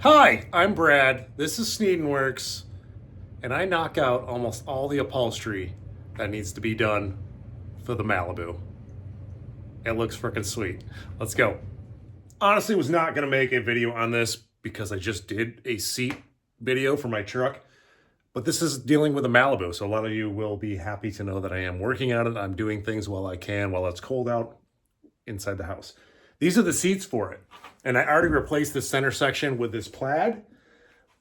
Hi, I'm Brad. This is Sneedenworks, and I knock out almost all the upholstery that needs to be done for the Malibu. It looks freaking sweet. Let's go. Honestly, was not going to make a video on this because I just did a seat video for my truck, but this is dealing with a Malibu, so a lot of you will be happy to know that I am working on it. I'm doing things while I can, while it's cold out inside the house. These are the seats for it. And I already replaced the center section with this plaid.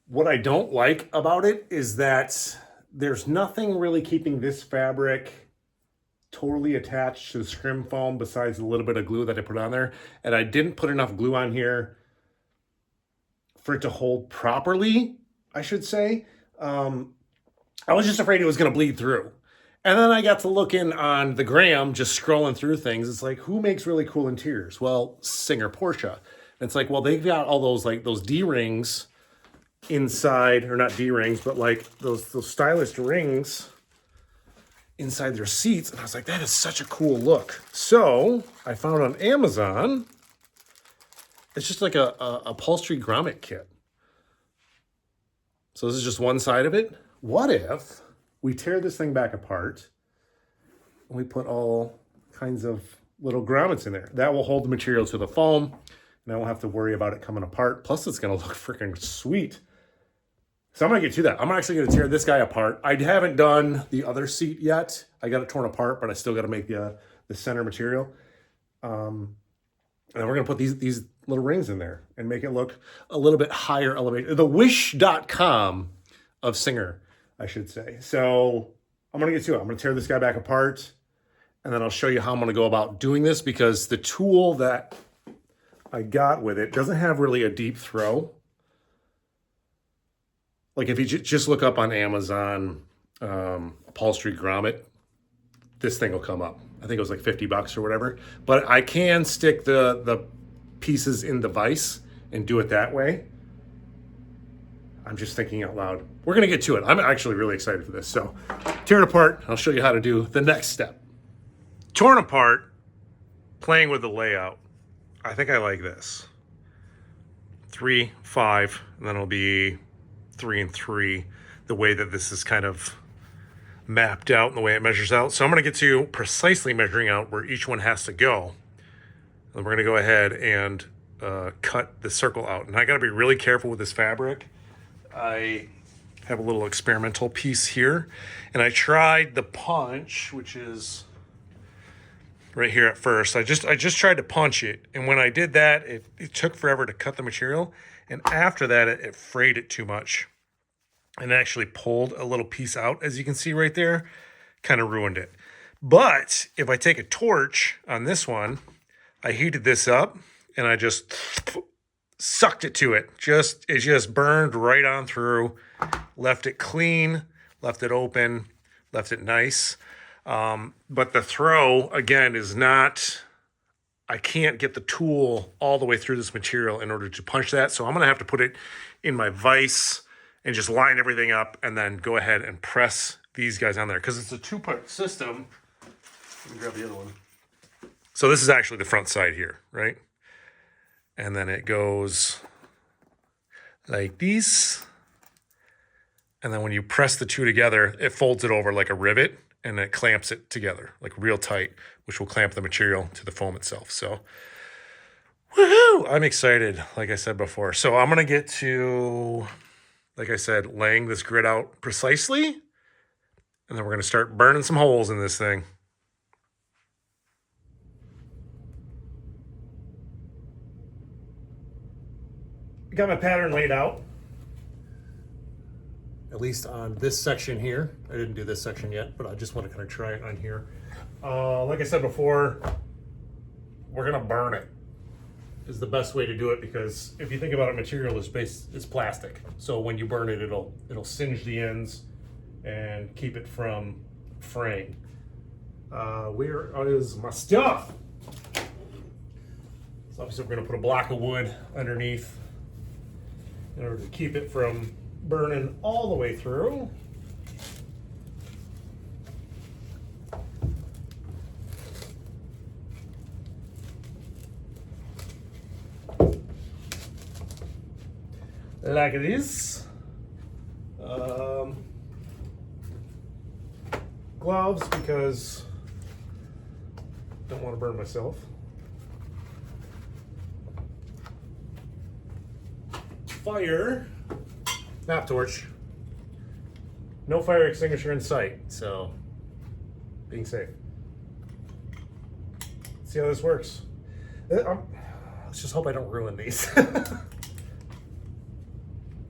What I don't like about it is that there's nothing really keeping this fabric totally attached to the scrim foam besides a little bit of glue that I put on there. And I didn't put enough glue on here for it to hold properly, I should say. I was just afraid it was going to bleed through. And then I got to looking on the gram, just scrolling through things. It's like, who makes really cool interiors? Well, Singer Porsche. And it's like, well, they've got all those like those D-rings inside, or not D-rings, but like those stylish rings inside their seats. And I was like, that is such a cool look. So I found on Amazon, it's just like a upholstery grommet kit. So this is just one side of it. What if we tear this thing back apart and we put all kinds of little grommets in there? That will hold the material to the foam, and I won't have to worry about it coming apart. Plus, it's going to look freaking sweet. So I'm going to get to that. I'm actually going to tear this guy apart. I haven't done the other seat yet. I got it torn apart, but I still got to make the center material. And we're going to put these little rings in there and make it look a little bit higher elevated. The wish.com of Singer, I should say. So I'm going to get to it. I'm going to tear this guy back apart, and then I'll show you how I'm going to go about doing this, because the tool that I got with it doesn't have really a deep throw. Like if you just look up on Amazon, upholstery grommet, this thing will come up. I think it was like $50 or whatever. But I can stick the pieces in the vise and do it that way. I'm just thinking out loud. We're going to get to it. I'm actually really excited for this. So tear it apart. I'll show you how to do the next step. Torn apart, playing with the layout. I think I like this. 3, 5, and then it'll be 3 and 3, the way that this is kind of mapped out and the way it measures out. So I'm going to get to precisely measuring out where each one has to go. And we're going to go ahead and cut the circle out. And I got to be really careful with this fabric. I have a little experimental piece here, and I tried the punch, which is right here at first. I just tried to punch it, and when I did that, it took forever to cut the material, and after that, it frayed it too much, and it actually pulled a little piece out, as you can see right there, kind of ruined it. But if I take a torch on this one, I heated this up, and I just sucked it to it. It just burned right on through, left it clean, left it open, left it nice. But the throw, again, is not, I can't get the tool all the way through this material in order to punch that. So I'm going to have to put it in my vise and just line everything up and then go ahead and press these guys on there. Because it's a 2-part system. Let me grab the other one. So this is actually the front side here, right? And then it goes like these. And then when you press the two together, it folds it over like a rivet, and it clamps it together like real tight, which will clamp the material to the foam itself. So, woohoo! I'm excited, like I said before. So I'm going to get to, like I said, laying this grid out precisely. And then we're going to start burning some holes in this thing. Got my pattern laid out, at least on this section here. I didn't do this section yet, but I just want to kind of try it on here. Like I said before, we're gonna burn it is the best way to do it, because if you think about it, material is plastic. So when you burn it, it'll singe the ends and keep it from fraying. Where is my stuff? So obviously we're gonna put a block of wood underneath in order to keep it from burning all the way through. like this. Gloves, because I don't want to burn myself. Fire, nap torch. No fire extinguisher in sight, so being safe. Let's see how this works. Let's just hope I don't ruin these. Do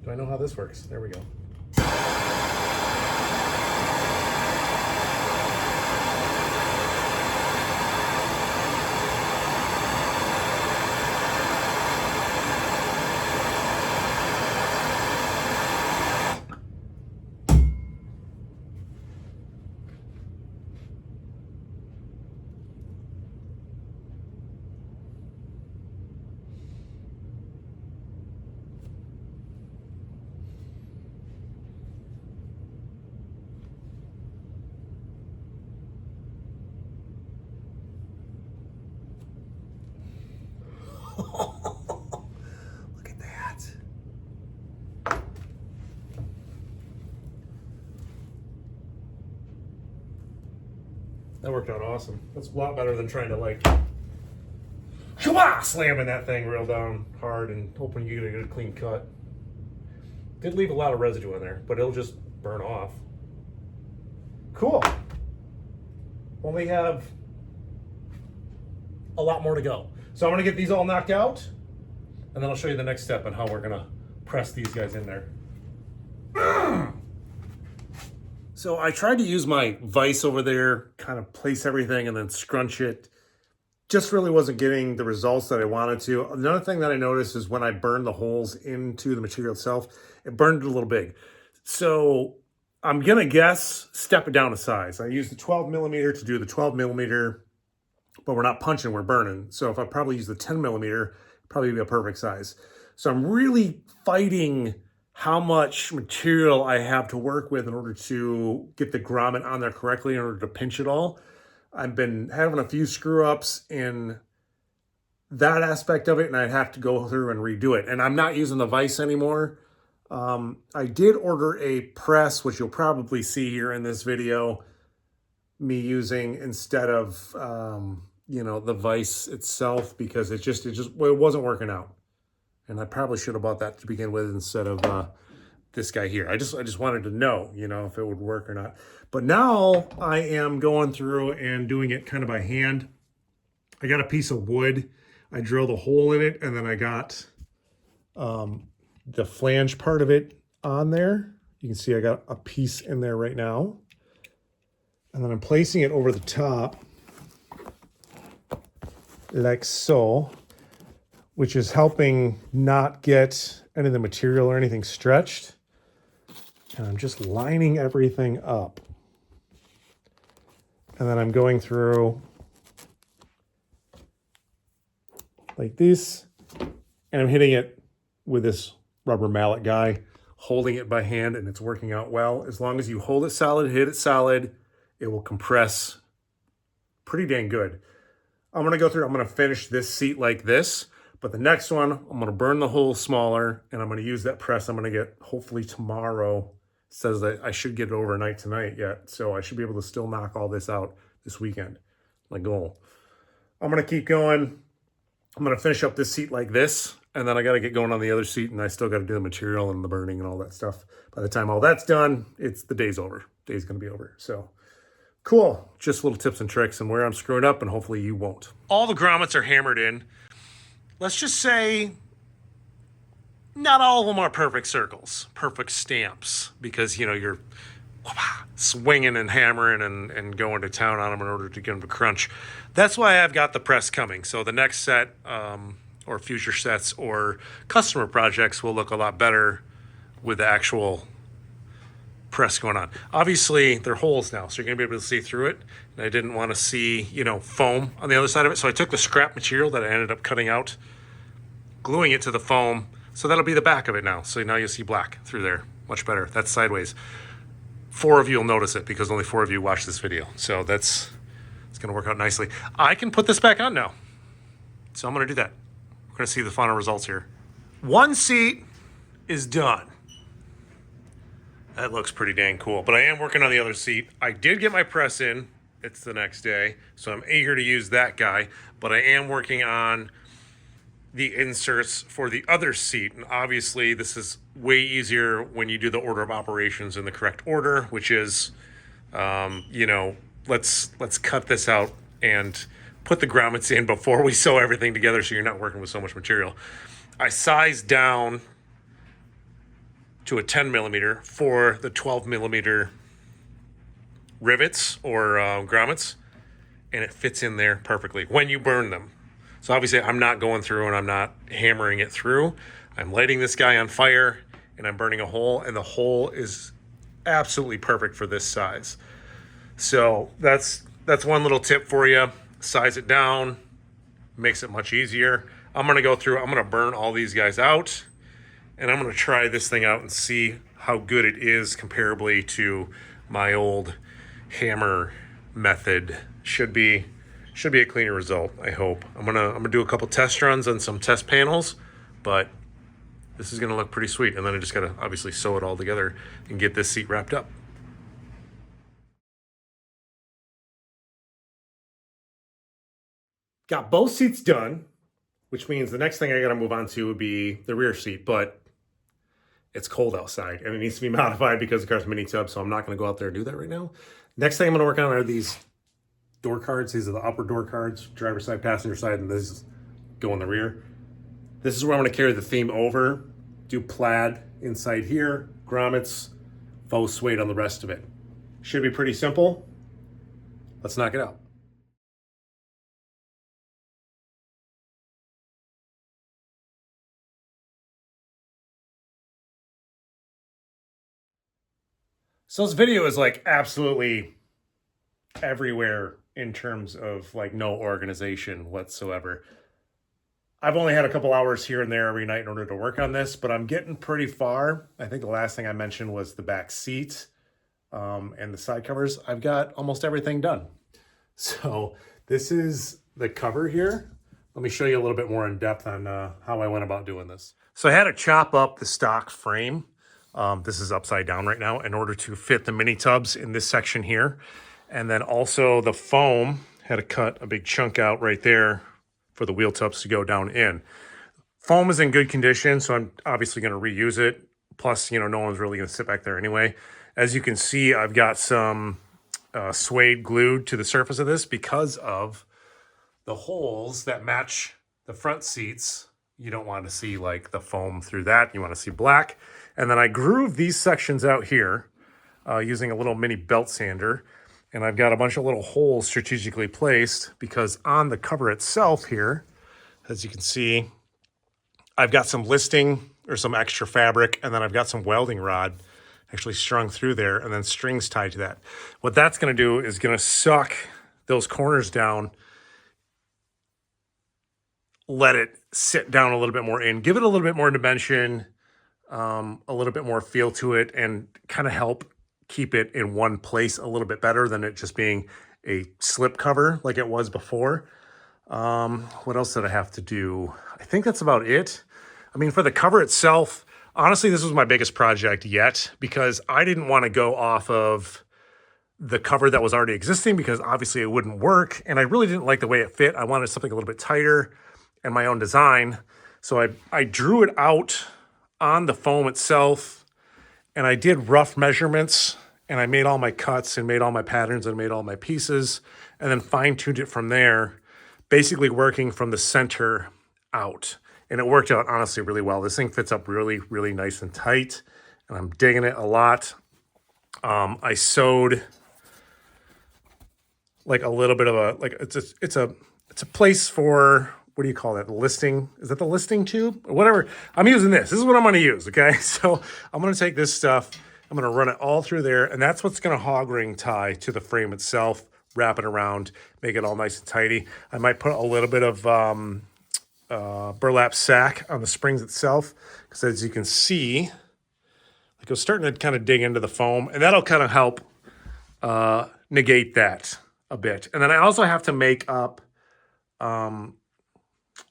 I know how this works? There we go. Look at that. That worked out awesome. That's a lot better than trying to like slamming that thing real down hard and hoping you get a good clean cut. Did leave a lot of residue in there, but it'll just burn off. Cool. Only have a lot more to go. So I'm gonna get these all knocked out, and then I'll show you the next step on how we're gonna press these guys in there. So I tried to use my vise over there, kind of place everything and then scrunch it. Just really wasn't getting the results that I wanted to. Another thing that I noticed is when I burned the holes into the material itself, it burned it a little big. So I'm gonna guess step it down a size. I used the 12 millimeter to do the 12 millimeter, but we're not punching, we're burning. So if I probably use the 10 millimeter, probably be a perfect size. So I'm really fighting how much material I have to work with in order to get the grommet on there correctly, in order to pinch it all. I've been having a few screw ups in that aspect of it, and I'd have to go through and redo it. And I'm not using the vise anymore. I did order a press, which you'll probably see here in this video, me using instead of, you know, the vise itself, because it wasn't working out. And I probably should have bought that to begin with instead of this guy here. I just wanted to know, you know, if it would work or not. But now I am going through and doing it kind of by hand. I got a piece of wood. I drilled a hole in it, and then I got the flange part of it on there. You can see I got a piece in there right now. And then I'm placing it over the top like so, which is helping not get any of the material or anything stretched. And I'm just lining everything up. And then I'm going through like this, and I'm hitting it with this rubber mallet guy, holding it by hand, and it's working out well. As long as you hold it solid, hit it solid, it will compress pretty dang good. I'm gonna finish this seat like this. But the next one, I'm gonna burn the hole smaller, and I'm gonna use that press I'm gonna get hopefully tomorrow. It says that I should get it overnight tonight yet, so I should be able to still knock all this out this weekend. My goal. I'm gonna keep going. I'm gonna finish up this seat like this, and then I gotta get going on the other seat, and I still gotta do the material and the burning and all that stuff. By the time all that's done, the day's over. Day's gonna be over, so. Cool, just little tips and tricks and where I'm screwing up, and hopefully you won't. All the grommets are hammered in. Let's just say not all of them are perfect circles, perfect stamps, because, you know, you're swinging and hammering and going to town on them in order to get them to crunch. That's why I've got the press coming. So the next set or future sets or customer projects will look a lot better with the actual press going on. Obviously, they're holes now, so you're going to be able to see through it. And I didn't want to see, you know, foam on the other side of it. So I took the scrap material that I ended up cutting out, gluing it to the foam. So that'll be the back of it now. So now you'll see black through there. Much better. That's sideways. 4 of you will notice it because only 4 of you watch this video. So it's going to work out nicely. I can put this back on now. So I'm going to do that. We're going to see the final results here. One seat is done. That looks pretty dang cool, but I am working on the other seat. I did get my press in. It's the next day, so I'm eager to use that guy, but I am working on the inserts for the other seat. And obviously this is way easier when you do the order of operations in the correct order, which is, you know, let's cut this out and put the grommets in before we sew everything together so you're not working with so much material. I sized down to a 10 millimeter for the 12 millimeter rivets or grommets, and it fits in there perfectly when you burn them. So obviously I'm not going through and I'm not hammering it through. I'm lighting this guy on fire and I'm burning a hole, and the hole is absolutely perfect for this size. So that's one little tip for you. Size it down, makes it much easier. I'm gonna go through, I'm gonna burn all these guys out, and I'm gonna try this thing out and see how good it is comparably to my old hammer method. Should be a cleaner result, I hope. I'm gonna do a couple test runs on some test panels, but this is gonna look pretty sweet. And then I just gotta obviously sew it all together and get this seat wrapped up. Got both seats done, which means the next thing I gotta move on to would be the rear seat, but it's cold outside and it needs to be modified because the car's mini tub, so I'm not gonna go out there and do that right now. Next thing I'm gonna work on are these door cards. These are the upper door cards, driver's side, passenger side, and this go in the rear. This is where I'm gonna carry the theme over, do plaid inside here, grommets, faux suede on the rest of it. Should be pretty simple. Let's knock it out. So this video is like absolutely everywhere in terms of like no organization whatsoever. I've only had a couple hours here and there every night in order to work on this, but I'm getting pretty far. I think the last thing I mentioned was the back seat and the side covers. I've got almost everything done. So this is the cover here. Let me show you a little bit more in depth on how I went about doing this. So I had to chop up the stock frame. This is upside down right now in order to fit the mini tubs in this section here. And then also the foam, had to cut a big chunk out right there for the wheel tubs to go down in. Foam is in good condition, so I'm obviously going to reuse it. Plus, you know, no one's really going to sit back there anyway. As you can see, I've got some suede glued to the surface of this because of the holes that match the front seats. You don't want to see like the foam through that. You want to see black. And then I grooved these sections out here using a little mini belt sander. And I've got a bunch of little holes strategically placed because on the cover itself here, as you can see, I've got some listing or some extra fabric, and then I've got some welding rod actually strung through there and then strings tied to that. What that's gonna do is gonna suck those corners down, let it sit down a little bit more in, give it a little bit more dimension, a little bit more feel to it, and kind of help keep it in one place a little bit better than it just being a slip cover like it was before. What else did I have to do? I think that's about it. I mean, for the cover itself, honestly, this was my biggest project yet because I didn't want to go off of the cover that was already existing because obviously it wouldn't work. And I really didn't like the way it fit. I wanted something a little bit tighter and my own design. So I drew it out on the foam itself, and I did rough measurements, and I made all my cuts and made all my patterns and made all my pieces, and then fine-tuned it from there, basically working from the center out. And it worked out honestly really well. This thing fits up really, really nice and tight, and I'm digging it a lot. I sewed like a little bit of a, like it's a place for, what do you call that? The listing? Is that the listing tube? Or whatever. I'm using this. This is what I'm going to use, okay? So I'm going to take this stuff, I'm going to run it all through there, and that's what's going to hog ring tie to the frame itself, wrap it around, make it all nice and tidy. I might put a little bit of burlap sack on the springs itself, because as you can see, like I was starting to kind of dig into the foam, and that'll kind of help negate that a bit. And then I also have to make up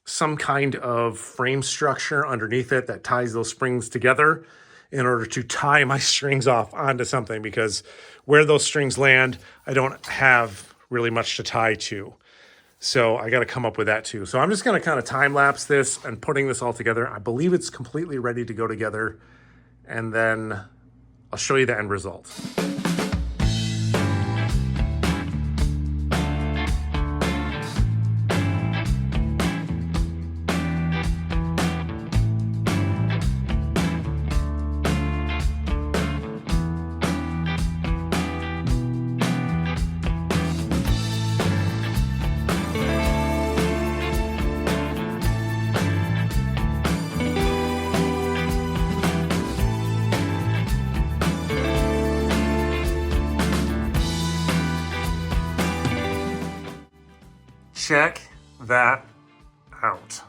some kind of frame structure underneath it that ties those springs together in order to tie my strings off onto something, because where those strings land, I don't have really much to tie to. So I got to come up with that too. So I'm just going to kind of time lapse this and putting this all together. I believe it's completely ready to go together. And then I'll show you the end result. Check that out.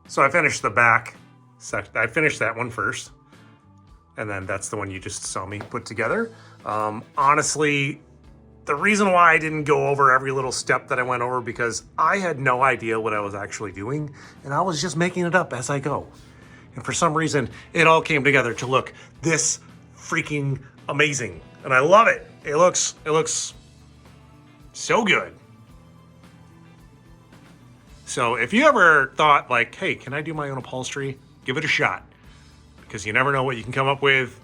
So I finished the back section. I finished that one first, and then that's the one you just saw me put together. Honestly, the reason why I didn't go over every little step that I went over, because I had no idea what I was actually doing, and I was just making it up as I go. And for some reason, it all came together to look this freaking amazing, and I love it. It looks so good. So if you ever thought like, hey, can I do my own upholstery? Give it a shot, because you never know what you can come up with.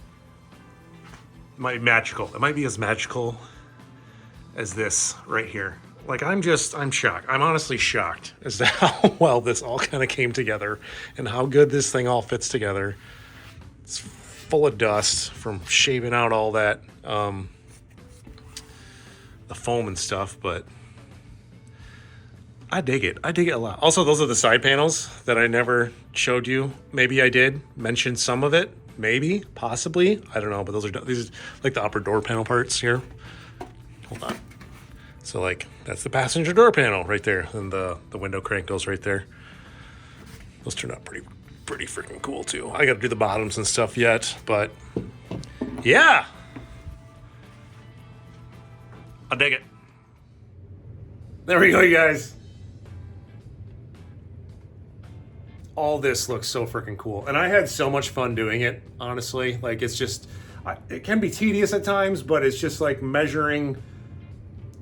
It might be magical. It might be as magical as this right here. Like I'm shocked. I'm honestly shocked as to how well this all kind of came together and how good this thing all fits together. It's full of dust from shaving out all that, the foam and stuff, but I dig it. I dig it a lot. Also, those are the side panels that I never showed you. Maybe I did mention some of it. Maybe, possibly. I don't know, but these are like the upper door panel parts here. Hold on. So like, that's the passenger door panel right there. And the window crank goes right there. Those turned out pretty freaking cool too. I got to do the bottoms and stuff yet, but yeah. I dig it. There we go, you guys. All this looks so freaking cool. And I had so much fun doing it, honestly. Like, it's just, it can be tedious at times, but it's just like measuring,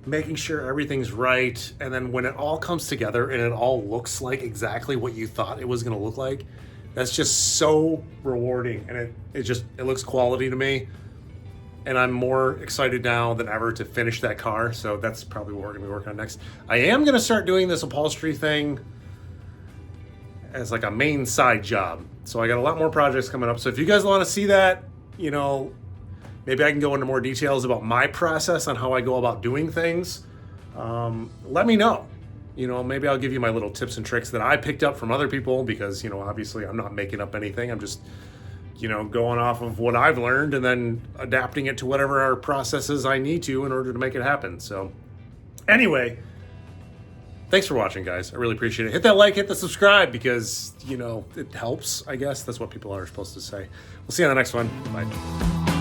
making sure everything's right. And then when it all comes together and it all looks like exactly what you thought it was gonna look like, that's just so rewarding. And it looks quality to me. And I'm more excited now than ever to finish that car. So that's probably what we're gonna be working on next. I am gonna start doing this upholstery thing as like a main side job. So I got a lot more projects coming up. So if you guys want to see that, you know, maybe I can go into more details about my process on how I go about doing things. Let me know. You know, maybe I'll give you my little tips and tricks that I picked up from other people, because, you know, obviously I'm not making up anything. I'm just, you know, going off of what I've learned and then adapting it to whatever our processes I need to in order to make it happen. So anyway, thanks for watching, guys. I really appreciate it. Hit that like, hit the subscribe, because, you know, it helps, I guess. That's what people are supposed to say. We'll see you on the next one. Bye.